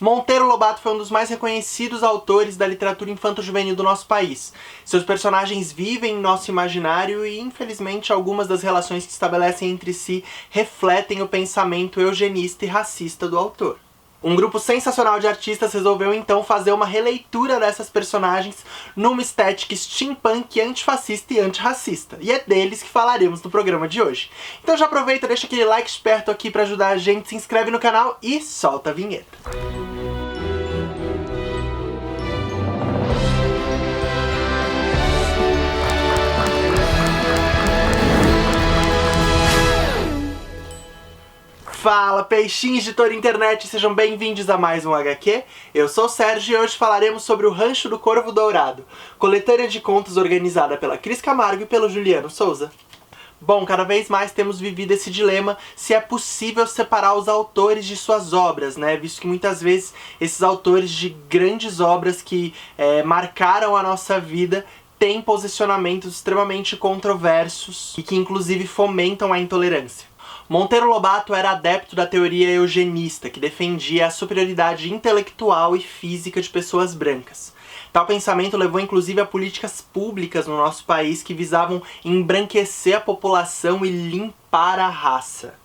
Monteiro Lobato foi um dos mais reconhecidos autores da literatura infanto-juvenil do nosso país. Seus personagens vivem em nosso imaginário e, infelizmente, algumas das relações que estabelecem entre si refletem o pensamento eugenista e racista do autor. Um grupo sensacional de artistas resolveu então fazer uma releitura dessas personagens numa estética steampunk antifascista e antirracista. E é deles que falaremos no programa de hoje. Então já aproveita, deixa aquele like esperto aqui pra ajudar a gente, se inscreve no canal e solta a vinheta. Fala, peixinhos de toda a internet, sejam bem-vindos a mais um HQ. Eu sou o Sérgio e hoje falaremos sobre O Rancho do Corvo Dourado, coletânea de contos organizada pela Cris Camargo e pelo Juliano Souza. Bom, cada vez mais temos vivido esse dilema se é possível separar os autores de suas obras, né? Visto que muitas vezes esses autores de grandes obras que marcaram a nossa vida têm posicionamentos extremamente controversos e que inclusive fomentam a intolerância. Monteiro Lobato era adepto da teoria eugenista, que defendia a superioridade intelectual e física de pessoas brancas. Tal pensamento levou inclusive a políticas públicas no nosso país que visavam embranquecer a população e limpar a raça.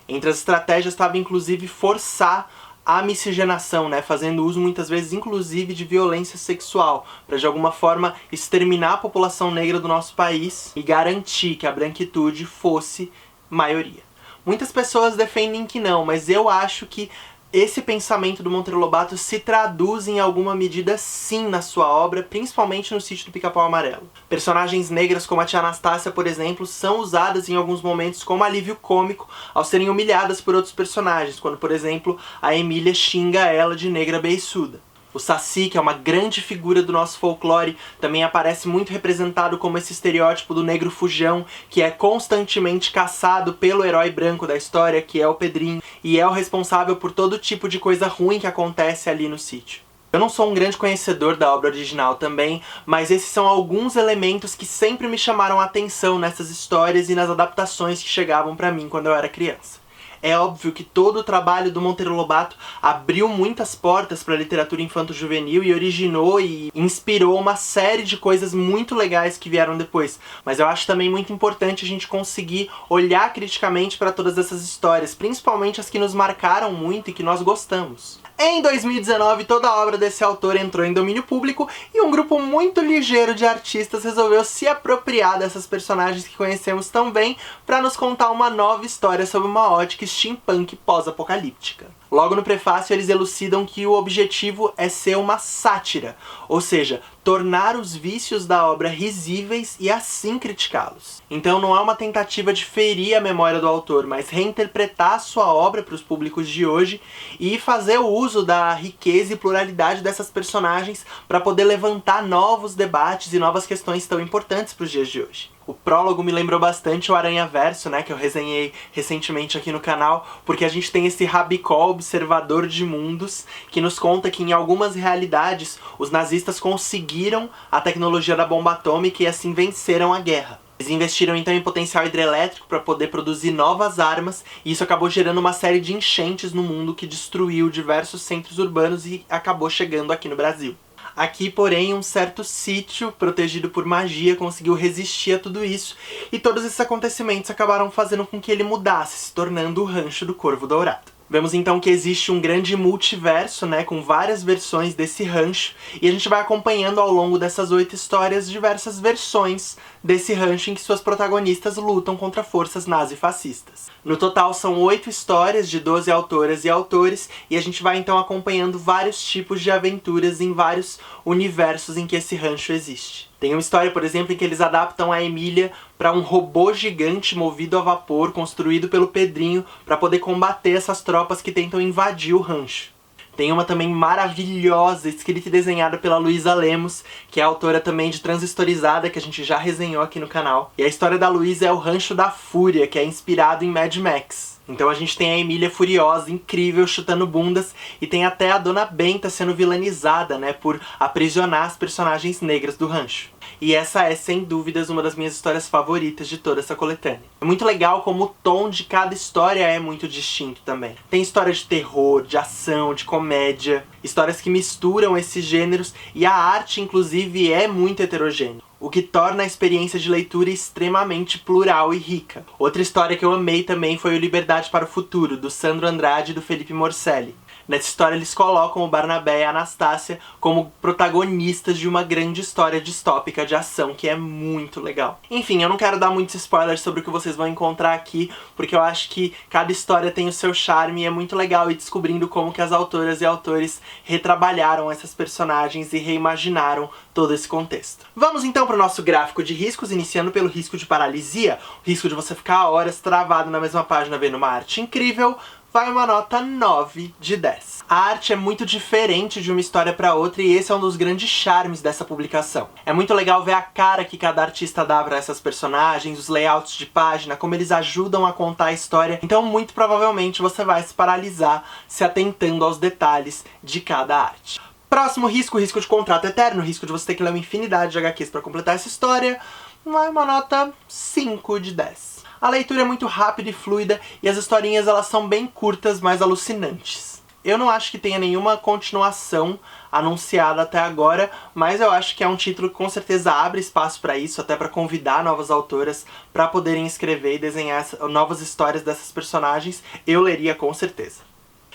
Entre as estratégias estava inclusive forçar a miscigenação, né, fazendo uso muitas vezes inclusive de violência sexual, para de alguma forma exterminar a população negra do nosso país e garantir que a branquitude fosse maioria. Muitas pessoas defendem que não, mas eu acho que esse pensamento do Monteiro Lobato se traduz em alguma medida sim na sua obra, principalmente no Sítio do Pica-Pau Amarelo. Personagens negras como a tia Anastácia, por exemplo, são usadas em alguns momentos como alívio cômico ao serem humilhadas por outros personagens, quando, por exemplo, a Emília xinga ela de negra beiçuda. O Saci, que é uma grande figura do nosso folclore, também aparece muito representado como esse estereótipo do negro fujão, que é constantemente caçado pelo herói branco da história, que é o Pedrinho, e é o responsável por todo tipo de coisa ruim que acontece ali no sítio. Eu não sou um grande conhecedor da obra original também, mas esses são alguns elementos que sempre me chamaram a atenção nessas histórias e nas adaptações que chegavam pra mim quando eu era criança. É óbvio que todo o trabalho do Monteiro Lobato abriu muitas portas para a literatura infanto-juvenil e originou e inspirou uma série de coisas muito legais que vieram depois. Mas eu acho também muito importante a gente conseguir olhar criticamente para todas essas histórias, principalmente as que nos marcaram muito e que nós gostamos. Em 2019, toda a obra desse autor entrou em domínio público e um grupo muito ligeiro de artistas resolveu se apropriar dessas personagens que conhecemos tão bem para nos contar uma nova história sob uma ótica steampunk pós-apocalíptica. Logo no prefácio eles elucidam que o objetivo é ser uma sátira, ou seja, tornar os vícios da obra risíveis e assim criticá-los. Então não é uma tentativa de ferir a memória do autor, mas reinterpretar a sua obra para os públicos de hoje e fazer o uso da riqueza e pluralidade dessas personagens para poder levantar novos debates e novas questões tão importantes para os dias de hoje. O prólogo me lembrou bastante o Aranhaverso, né, que eu resenhei recentemente aqui no canal, porque a gente tem esse rabicó observador de mundos que nos conta que em algumas realidades os nazistas conseguiram a tecnologia da bomba atômica e assim venceram a guerra. Eles investiram então em potencial hidrelétrico para poder produzir novas armas e isso acabou gerando uma série de enchentes no mundo que destruiu diversos centros urbanos e acabou chegando aqui no Brasil. Aqui, porém, um certo sítio, protegido por magia, conseguiu resistir a tudo isso, e todos esses acontecimentos acabaram fazendo com que ele mudasse, se tornando o Rancho do Corvo Dourado. Vemos então que existe um grande multiverso, né, com várias versões desse rancho, e a gente vai acompanhando ao longo dessas 8 histórias diversas versões desse rancho em que suas protagonistas lutam contra forças nazifascistas. No total são 8 histórias de 12 autoras e autores, e a gente vai então acompanhando vários tipos de aventuras em vários universos em que esse rancho existe. Tem uma história, por exemplo, em que eles adaptam a Emília para um robô gigante movido a vapor, construído pelo Pedrinho, para poder combater essas tropas que tentam invadir o rancho. Tem uma também maravilhosa, escrita e desenhada pela Luísa Lemos, que é autora também de Transistorizada, que a gente já resenhou aqui no canal. E a história da Luísa é o Rancho da Fúria, que é inspirado em Mad Max. Então a gente tem a Emília furiosa, incrível, chutando bundas, e tem até a Dona Benta sendo vilanizada, né, por aprisionar as personagens negras do rancho. E essa é, sem dúvidas, uma das minhas histórias favoritas de toda essa coletânea. É muito legal como o tom de cada história é muito distinto também. Tem história de terror, de ação, de comédia, histórias que misturam esses gêneros, e a arte, inclusive, é muito heterogênea, o que torna a experiência de leitura extremamente plural e rica. Outra história que eu amei também foi o Liberdade para o Futuro, do Sandro Andrade e do Felipe Morcelli. Nessa história eles colocam o Barnabé e a Anastácia como protagonistas de uma grande história distópica de ação, que é muito legal. Enfim, eu não quero dar muitos spoilers sobre o que vocês vão encontrar aqui, porque eu acho que cada história tem o seu charme e é muito legal ir descobrindo como que as autoras e autores retrabalharam essas personagens e reimaginaram todo esse contexto. Vamos então para o nosso gráfico de riscos, iniciando pelo risco de paralisia, o risco de você ficar horas travado na mesma página vendo uma arte incrível. Vai uma nota 9 de 10. A arte é muito diferente de uma história para outra e esse é um dos grandes charmes dessa publicação. É muito legal ver a cara que cada artista dá para essas personagens, os layouts de página, como eles ajudam a contar a história. Então muito provavelmente você vai se paralisar se atentando aos detalhes de cada arte. Próximo risco, o risco de contrato eterno, o risco de você ter que ler uma infinidade de HQs para completar essa história. Vai uma nota 5 de 10. A leitura é muito rápida e fluida e as historinhas elas são bem curtas, mas alucinantes. Eu não acho que tenha nenhuma continuação anunciada até agora, mas eu acho que é um título que com certeza abre espaço para isso, até para convidar novas autoras para poderem escrever e desenhar novas histórias dessas personagens. Eu leria com certeza.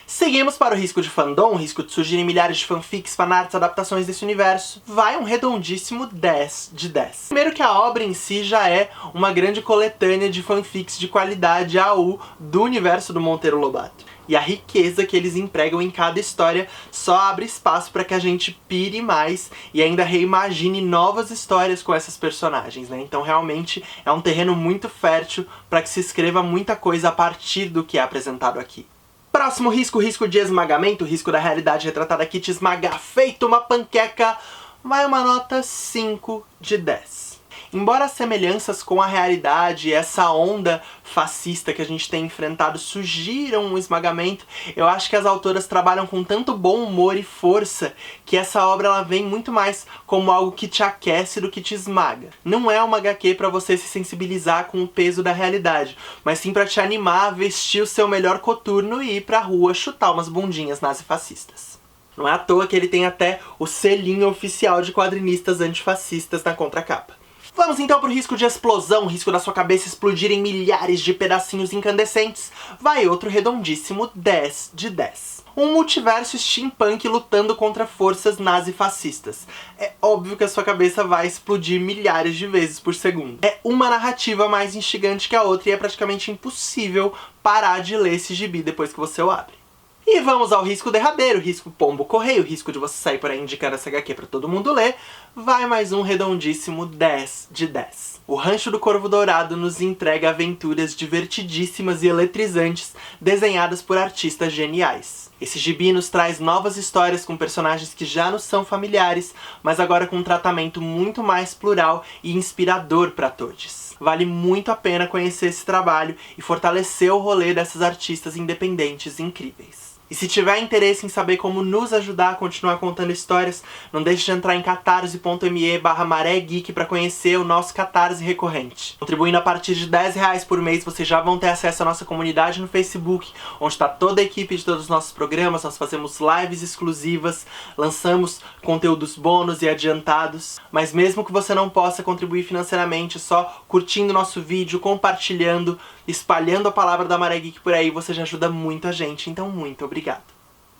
Seguimos para o risco de fandom, o risco de surgirem milhares de fanfics, fanarts, adaptações desse universo. Vai um redondíssimo 10 de 10. Primeiro que a obra em si já é uma grande coletânea de fanfics de qualidade AU do universo do Monteiro Lobato. E a riqueza que eles empregam em cada história só abre espaço para que a gente pire mais e ainda reimagine novas histórias com essas personagens, né? Então realmente é um terreno muito fértil para que se escreva muita coisa a partir do que é apresentado aqui. Próximo risco, o risco de esmagamento, o risco da realidade retratada aqui te esmagar feito uma panqueca, vai uma nota 5 de 10. Embora as semelhanças com a realidade e essa onda fascista que a gente tem enfrentado sugiram um esmagamento, eu acho que as autoras trabalham com tanto bom humor e força que essa obra ela vem muito mais como algo que te aquece do que te esmaga. Não é uma HQ pra você se sensibilizar com o peso da realidade, mas sim pra te animar a vestir o seu melhor coturno e ir pra rua chutar umas bundinhas nazifascistas. Não é à toa que ele tem até o selinho oficial de quadrinistas antifascistas na contracapa. Vamos então pro risco de explosão, o risco da sua cabeça explodir em milhares de pedacinhos incandescentes. Vai outro redondíssimo 10 de 10. Um multiverso steampunk lutando contra forças nazifascistas. É óbvio que a sua cabeça vai explodir milhares de vezes por segundo. É uma narrativa mais instigante que a outra e é praticamente impossível parar de ler esse gibi depois que você o abre. E vamos ao risco derradeiro, o risco pombo correio, o risco de você sair por aí indicando essa HQ pra todo mundo ler. Vai mais um redondíssimo 10 de 10. O Rancho do Corvo Dourado nos entrega aventuras divertidíssimas e eletrizantes desenhadas por artistas geniais. Esse gibi nos traz novas histórias com personagens que já nos são familiares, mas agora com um tratamento muito mais plural e inspirador para todos. Vale muito a pena conhecer esse trabalho e fortalecer o rolê dessas artistas independentes incríveis. E se tiver interesse em saber como nos ajudar a continuar contando histórias, não deixe de entrar em catarse.me/marégeek para conhecer o nosso Catarse recorrente. Contribuindo a partir de R$10 por mês, vocês já vão ter acesso à nossa comunidade no Facebook, onde está toda a equipe de todos os nossos programas, nós fazemos lives exclusivas, lançamos conteúdos bônus e adiantados. Mas mesmo que você não possa contribuir financeiramente, só curtindo nosso vídeo, compartilhando, espalhando a palavra da Maré Geek por aí, você já ajuda muito a gente, então muito obrigado.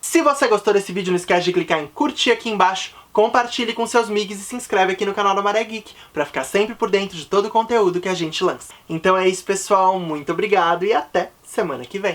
Se você gostou desse vídeo, não esquece de clicar em curtir aqui embaixo, compartilhe com seus amigos e se inscreve aqui no canal da Maré Geek, pra ficar sempre por dentro de todo o conteúdo que a gente lança. Então é isso, pessoal, muito obrigado e até semana que vem.